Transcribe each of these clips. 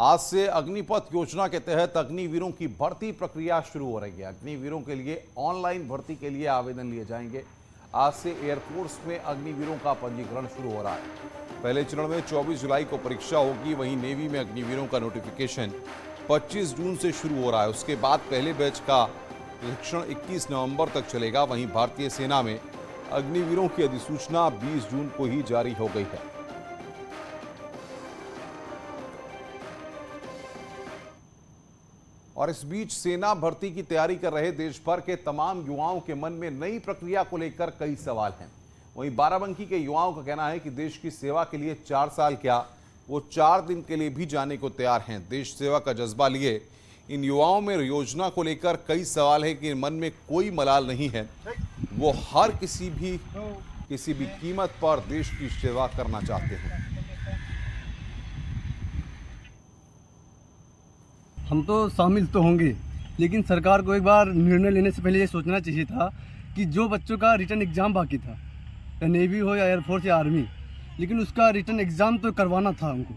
आज से अग्निपथ योजना के तहत अग्निवीरों की भर्ती प्रक्रिया शुरू हो रही है। अग्निवीरों के लिए ऑनलाइन भर्ती के लिए आवेदन लिए जाएंगे। आज से एयरफोर्स में अग्निवीरों का पंजीकरण शुरू हो रहा है। पहले चरण में 24 जुलाई को परीक्षा होगी। वहीं नेवी में अग्निवीरों का नोटिफिकेशन 25 जून से शुरू हो रहा है। उसके बाद पहले बैच का प्रशिक्षण 21 नवंबर तक चलेगा। वहीं भारतीय सेना में अग्निवीरों की अधिसूचना 20 जून को ही जारी हो गई है। और इस बीच सेना भर्ती की तैयारी कर रहे देश भर के तमाम युवाओं के मन में नई प्रक्रिया को लेकर कई सवाल हैं। वहीं बाराबंकी के युवाओं का कहना है कि देश की सेवा के लिए 4 साल क्या, वो 4 दिन के लिए भी जाने को तैयार हैं। देश सेवा का जज्बा लिए इन युवाओं में योजना को लेकर कई सवाल है कि मन में कोई मलाल नहीं है। वो हर किसी भी कीमत पर देश की सेवा करना चाहते हैं। हम तो शामिल तो होंगे, लेकिन सरकार को एक बार निर्णय लेने से पहले ये सोचना चाहिए था कि जो बच्चों का रिटर्न एग्ज़ाम बाकी था, या नेवी हो या एयरफोर्स या आर्मी, लेकिन उसका रिटर्न एग्ज़ाम तो करवाना था उनको।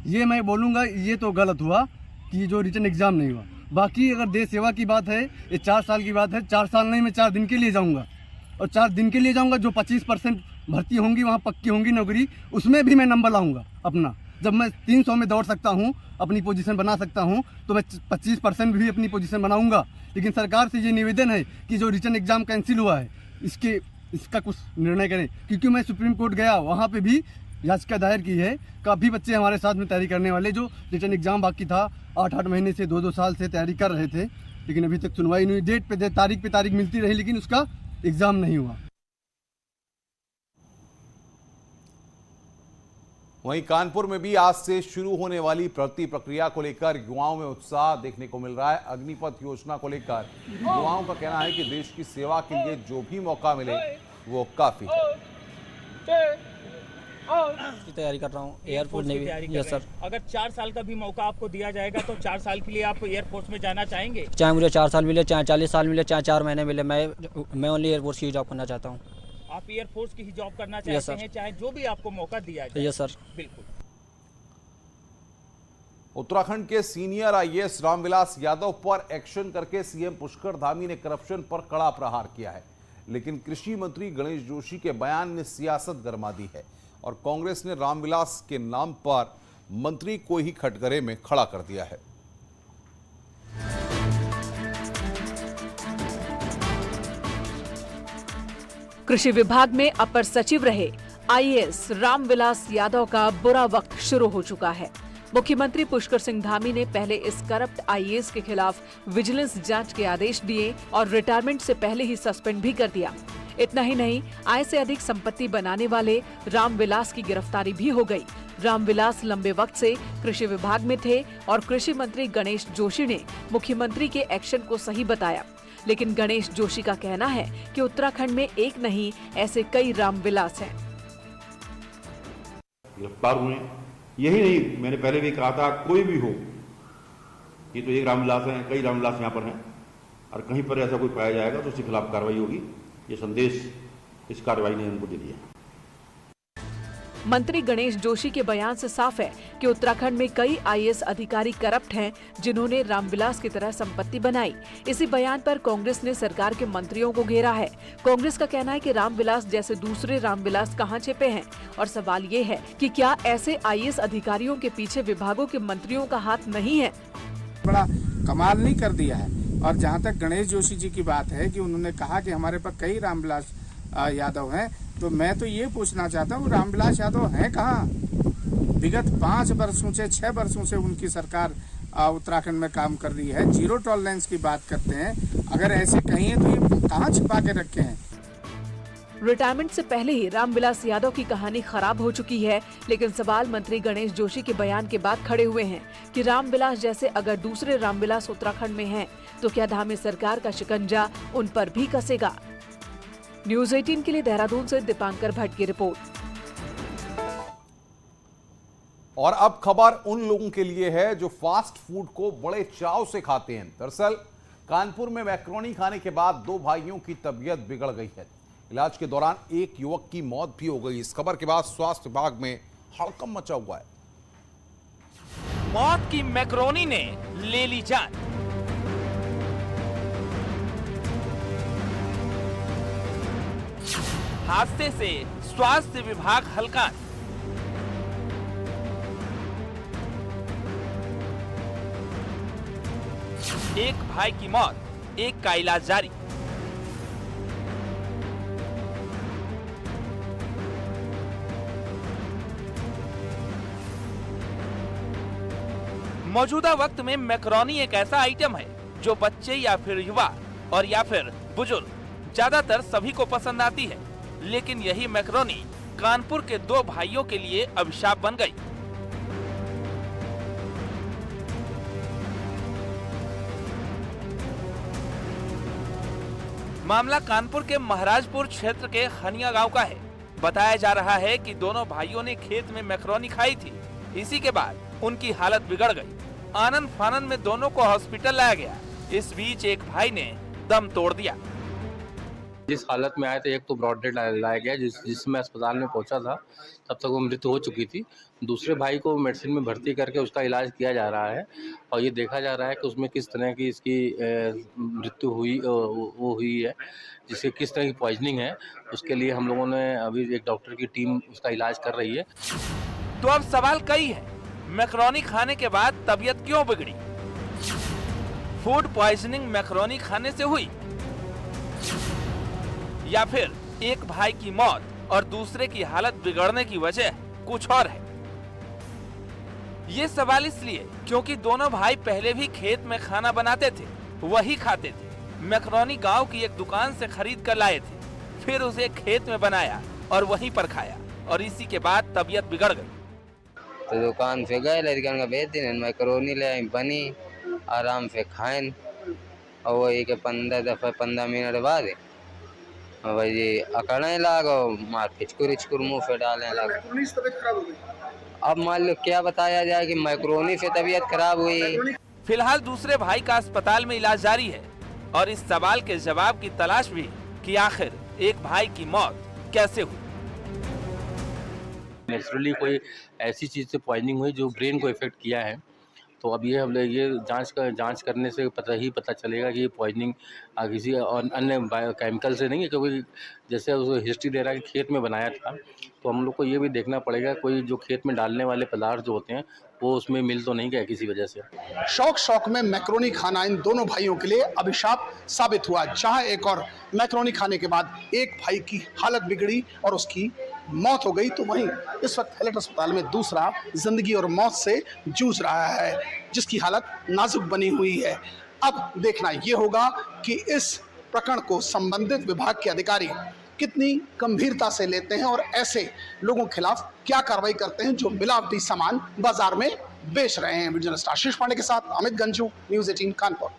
ये मैं बोलूँगा ये तो गलत हुआ कि जो रिटर्न एग्ज़ाम नहीं हुआ। बाकी अगर देश सेवा की बात है, ये 4 साल की बात है। 4 साल नहीं, मैं 4 दिन के लिए जाऊँगा, और 4 दिन के लिए जाऊँगा। जो 25% भर्ती होंगी वहाँ पक्की होंगी नौकरी, उसमें भी मैं नंबर लाऊँगा अपना। जब मैं 300 में दौड़ सकता हूँ, अपनी पोजीशन बना सकता हूँ, तो मैं 25% भी अपनी पोजीशन बनाऊंगा। लेकिन सरकार से ये निवेदन है कि जो रिटर्न एग्ज़ाम कैंसिल हुआ है इसका कुछ निर्णय करें, क्योंकि मैं सुप्रीम कोर्ट गया, वहाँ पे भी याचिका दायर की है। काफ़ी बच्चे हमारे साथ में तैयारी करने वाले जो रिटर्न एग्ज़ाम बाकी था, 8-8 महीने से 2-2 साल से तैयारी कर रहे थे, लेकिन अभी तक सुनवाई नहीं हुई। डेट पे तारीख पे तारीख मिलती रही, लेकिन उसका एग्ज़ाम नहीं हुआ। वहीं कानपुर में भी आज से शुरू होने वाली भर्ती प्रक्रिया को लेकर युवाओं में उत्साह देखने को मिल रहा है। अग्निपथ योजना को लेकर युवाओं का कहना है कि देश की सेवा के लिए जो भी मौका मिले वो काफी है। तैयारी कर रहा हूँ एयरफोर्स नेवी। Yes sir. अगर 4 साल का भी मौका आपको दिया जाएगा तो 4 साल के लिए आप एयरफोर्स में जाना चाहेंगे? चाहे मुझे 4 साल मिले, चाहे 40 साल मिले, चाहे 4 महीने मिले, मैं ओनली एयरफोर्स की जॉब करना चाहता हूँ। आप एयरफोर्स की ही जॉब करना चाहते हैं, चाहे जो भी आपको मौका दिया जाए? Yes sir. बिल्कुल। उत्तराखंड के सीनियर आईएएस रामविलास यादव पर एक्शन करके सीएम पुष्कर धामी ने करप्शन पर कड़ा प्रहार किया है, लेकिन कृषि मंत्री गणेश जोशी के बयान ने सियासत गरमा दी है और कांग्रेस ने रामविलास के नाम पर मंत्री को ही कटघरे में खड़ा कर दिया है। कृषि विभाग में अपर सचिव रहे आईएएस रामविलास यादव का बुरा वक्त शुरू हो चुका है। मुख्यमंत्री पुष्कर सिंह धामी ने पहले इस करप्ट आईएएस के खिलाफ विजिलेंस जांच के आदेश दिए और रिटायरमेंट से पहले ही सस्पेंड भी कर दिया। इतना ही नहीं, आय से अधिक संपत्ति बनाने वाले रामविलास की गिरफ्तारी भी हो गई। रामविलास लंबे वक्त से कृषि विभाग में थे और कृषि मंत्री गणेश जोशी ने मुख्यमंत्री के एक्शन को सही बताया, लेकिन गणेश जोशी का कहना है कि उत्तराखंड में एक नहीं, ऐसे कई रामविलास हैं। गिरफ्तार हुए, यही नहीं, मैंने पहले भी कहा था, कोई भी हो, ये तो एक रामविलास है, कई रामविलास यहाँ पर हैं, और कहीं पर ऐसा कोई पाया जाएगा तो उसके खिलाफ कार्रवाई होगी। ये संदेश इस कार्रवाई ने उनको दे दिया। मंत्री गणेश जोशी के बयान से साफ है कि उत्तराखंड में कई आईएएस अधिकारी करप्ट हैं, जिन्होंने रामविलास की तरह संपत्ति बनाई। इसी बयान पर कांग्रेस ने सरकार के मंत्रियों को घेरा है। कांग्रेस का कहना है कि रामविलास जैसे दूसरे रामविलास कहां छिपे हैं, और सवाल ये है कि क्या ऐसे आईएएस अधिकारियों के पीछे विभागों के मंत्रियों का हाथ नहीं है। बड़ा कमाल नहीं कर दिया है। और जहाँ तक गणेश जोशी जी की बात है कि उन्होंने कहा कि हमारे पास कई रामविलास यादव हैं, तो मैं तो ये पूछना चाहता हूँ, रामविलास यादव हैं कहाँ? विगत 5 वर्षों से 6 वर्षों से उनकी सरकार उत्तराखंड में काम कर रही है। जीरो टॉलरेंस की बात करते हैं। अगर ऐसे कहीं है तो ये कहाँ छिपा के रखे हैं? रिटायरमेंट से पहले ही रामविलास यादव की कहानी खराब हो चुकी है, लेकिन सवाल मंत्री गणेश जोशी के बयान के बाद खड़े हुए हैं कि रामविलास जैसे अगर दूसरे रामविलास उत्तराखंड में हैं, तो क्या धामी सरकार का शिकंजा उन पर भी कसेगा? न्यूज़ 18 के लिए देहरादून से दीपांकर भट्ट की रिपोर्ट। और अब खबर उन लोगों के लिए है जो फास्ट फूड को बड़े चाव से खाते हैं। दरअसल कानपुर में मैक्रोनी खाने के बाद 2 भाइयों की तबीयत बिगड़ गई है। इलाज के दौरान एक युवक की मौत भी हो गई। इस खबर के बाद स्वास्थ्य विभाग में हड़कंप मचा हुआ है। मौत की मैक्रोनी ने ले ली जान। हादसे से स्वास्थ्य विभाग हलकान। एक भाई की मौत, एक का इलाज जारी। मौजूदा वक्त में मैक्रोनी एक ऐसा आइटम है जो बच्चे या फिर युवा और या फिर बुजुर्ग ज्यादातर सभी को पसंद आती है, लेकिन यही मैक्रोनी कानपुर के 2 भाइयों के लिए अभिशाप बन गई। मामला कानपुर के महाराजपुर क्षेत्र के खनिया गांव का है। बताया जा रहा है कि दोनों भाइयों ने खेत में मैक्रोनी खाई थी। इसी के बाद उनकी हालत बिगड़ गई। आनन फानन में दोनों को हॉस्पिटल लाया गया। इस बीच एक भाई ने दम तोड़ दिया। जिस हालत में आए थे, एक तो ब्रॉड डेड लाया गया, जिसमें अस्पताल में पहुंचा था तब तक वो मृत्यु हो चुकी थी। दूसरे भाई को मेडिसिन में भर्ती करके उसका इलाज किया जा रहा है और ये देखा जा रहा है कि उसमें किस तरह की इसकी मृत्यु हुई वो हुई है, जिससे किस तरह की पॉइजनिंग है। उसके लिए हम लोगों ने अभी एक डॉक्टर की टीम उसका इलाज कर रही है। तो अब सवाल कई है, मैक्रोनी खाने के बाद तबीयत क्यों बिगड़ी? फूड पॉइजनिंग मैक्रोनी खाने से हुई या फिर एक भाई की मौत और दूसरे की हालत बिगड़ने की वजह कुछ और है? ये सवाल इसलिए क्योंकि दोनों भाई पहले भी खेत में खाना बनाते थे, वही खाते थे। मैक्रोनी गांव की एक दुकान से खरीद कर लाए थे, फिर उसे खेत में बनाया और वहीं पर खाया और इसी के बाद तबीयत बिगड़ गई। तो दुकान से गए, लड़कियों का बेच दिन मैक्रोनी ले आई, बनी, आराम से खाएं और वही के 15 मिनट बाद भाई अकड़ने लगा, मार खिचकुर मुंह पे डालने लगा। अब मान लो क्या बताया जाए कि मैक्रोनी से तबीयत खराब हुई। फिलहाल दूसरे भाई का अस्पताल में इलाज जारी है और इस सवाल के जवाब की तलाश भी कि आखिर एक भाई की मौत कैसे हुई। नेचुरली कोई ऐसी चीज़ से पॉइजनिंग हुई जो ब्रेन को इफेक्ट किया है, तो अब ये हम ये जांच करने से पता चलेगा कि ये पॉइजनिंग किसी और अन्य केमिकल से नहीं है, क्योंकि जैसे उस हिस्ट्री दे रहा है कि खेत में बनाया था, तो हम लोग को ये भी देखना पड़ेगा कोई जो खेत में डालने वाले पदार्थ जो होते हैं वो उसमें मिल तो नहीं गया किसी वजह से। शौक में मैक्रोनी खाना इन दोनों भाइयों के लिए अभिशाप साबित हुआ, जहां एक और मैक्रोनी खाने के बाद एक भाई की हालत बिगड़ी और उसकी मौत हो गई, तो वहीं इस वक्त हैलेट अस्पताल में दूसरा जिंदगी और मौत से जूझ रहा है, जिसकी हालत नाजुक बनी हुई है। अब देखना ये होगा कि इस प्रकरण को संबंधित विभाग के अधिकारी कितनी गंभीरता से लेते हैं और ऐसे लोगों के खिलाफ क्या कार्रवाई करते हैं जो मिलावटी सामान बाजार में बेच रहे हैं। वीडियो जर्नलिस्ट आशीष पांडे के साथ अमित गंजू, न्यूज़ 18 कानपुर।